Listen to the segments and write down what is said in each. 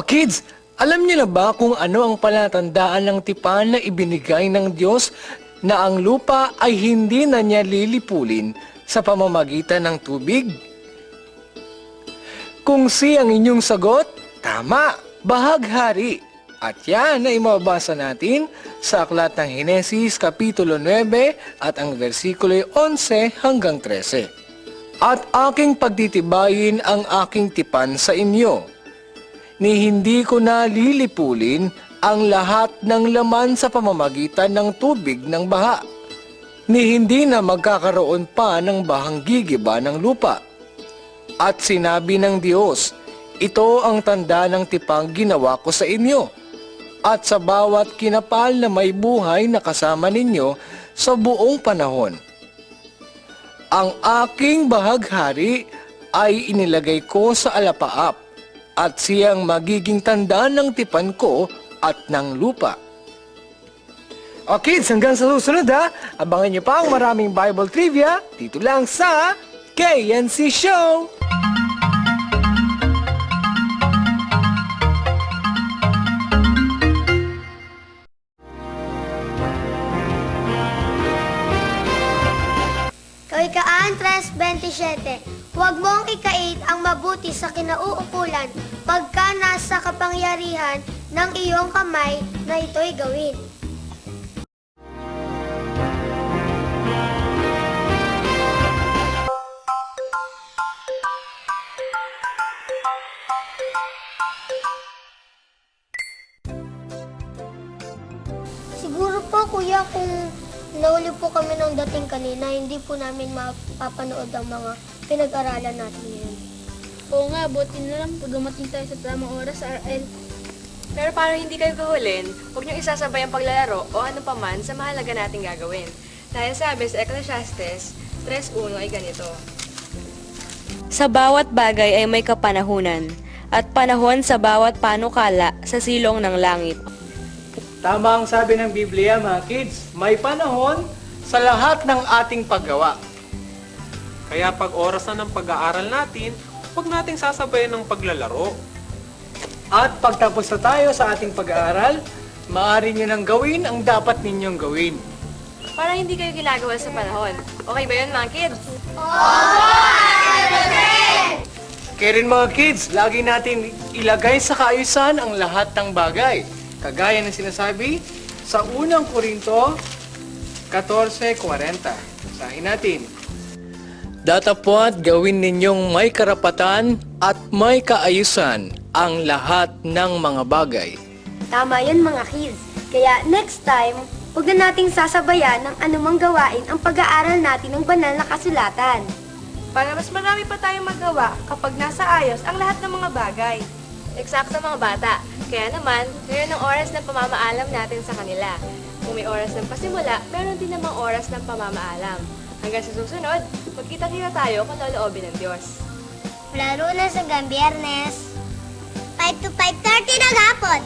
Kids, alam niyo na ba kung ano ang palatandaan ng tipan na ibinigay ng Diyos na ang lupa ay hindi na niya lilipulin sa pamamagitan ng tubig? Kung si ang inyong sagot, tama, bahaghari. At yan ay mababasa natin sa Aklat ng Henesis, Kapitulo 9 at ang versikulo 11 hanggang 13. At aking pagtitibayin ang aking tipan sa inyo, ni hindi ko na lilipulin ang lahat ng laman sa pamamagitan ng tubig ng baha, ni hindi na magkakaroon pa ng bahang gigiba ng lupa. At sinabi ng Diyos, ito ang tanda ng tipang ginawa ko sa inyo, at sa bawat kinapal na may buhay na kasama ninyo sa buong panahon. Ang aking bahaghari ay inilagay ko sa alapaap, at siyang magiging tanda ng tipan ko at ng lupa. O kids, hanggang sa susunod ha, abangan niyo pa ang maraming Bible trivia dito lang sa KNC Show! Kawikaan 3:27. Huwag mong ikait ang mabuti sa kinauukulan pagka nasa kapangyarihan ng iyong kamay na ito'y gawin. Siguro po, kuya, kung nauli po kami ng dating kanina, hindi po namin mapapanood ang mga pinag-aralan natin ngayon. Oo nga, buti na lang pag dumating tayo sa tamang oras sa RL. Pero para hindi kayo gahulin, huwag niyong isasabay ang paglalaro o ano paman sa mahalaga nating gagawin. Dahil sabi sa Ecclesiastes 3:1 ay ganito. Sa bawat bagay ay may kapanahunan, at panahon sa bawat panukala sa silong ng langit. Tama ang sabi ng Biblia, mga kids, may panahon sa lahat ng ating paggawa. Kaya pag oras na ng pag-aaral natin, huwag nating sasabayan ng paglalaro. At pagtapos na tayo sa ating pag-aaral, maaari nyo nang gawin ang dapat ninyong gawin. Para hindi kayo ginagawa sa panahon. Okay ba yun, mga kids? Kaya rin mga kids, lagi natin ilagay sa kaayusan ang lahat ng bagay. Kagaya ng sinasabi sa unang Korinto 14:40. Basahin natin. Datapwat gawin ninyong may karapatan at may kaayusan ang lahat ng mga bagay. Tama yun, mga kids. Kaya next time, huwag na nating sasabayan ng anumang gawain ang pag-aaral natin ng banal na kasulatan. Para mas marami pa tayong magawa kapag nasa ayos ang lahat ng mga bagay. Eksakto, mga bata. Kaya naman, ngayon ang oras ng pamamaalam natin sa kanila. Kung may oras ng pasimula, meron din namang oras ng pamamaalam. Hanggang sa susunod, magkita-kita tayo kung loloobin ng Diyos. Laro na sa Biyernes. 5 to 5:30 ng hapon.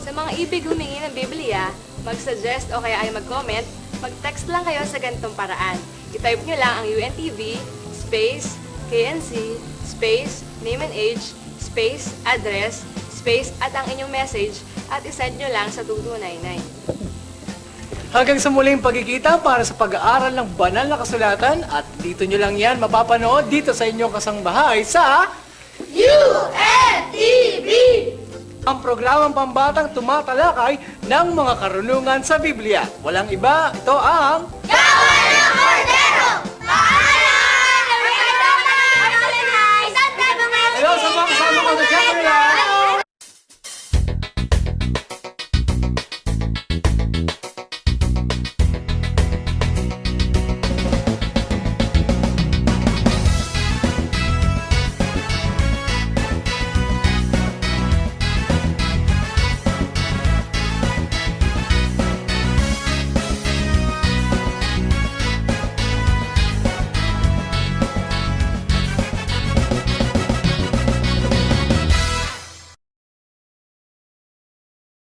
Sa mga ibig humingi ng Biblia, mag-suggest o kaya ay mag-comment, mag-text lang kayo sa ganitong paraan. I-type nyo lang ang UNTV, space, KNC, space, name and age, space, address, space, at ang inyong message at isend nyo lang sa 2299. Hanggang sa muling pagkikita para sa pag-aaral ng banal na kasulatan at dito nyo lang yan mapapanood dito sa inyong kasangbahay sa UNTV! Ang programang pambatang tumatalakay ng mga karunungan sa Biblia. Walang iba, ito ang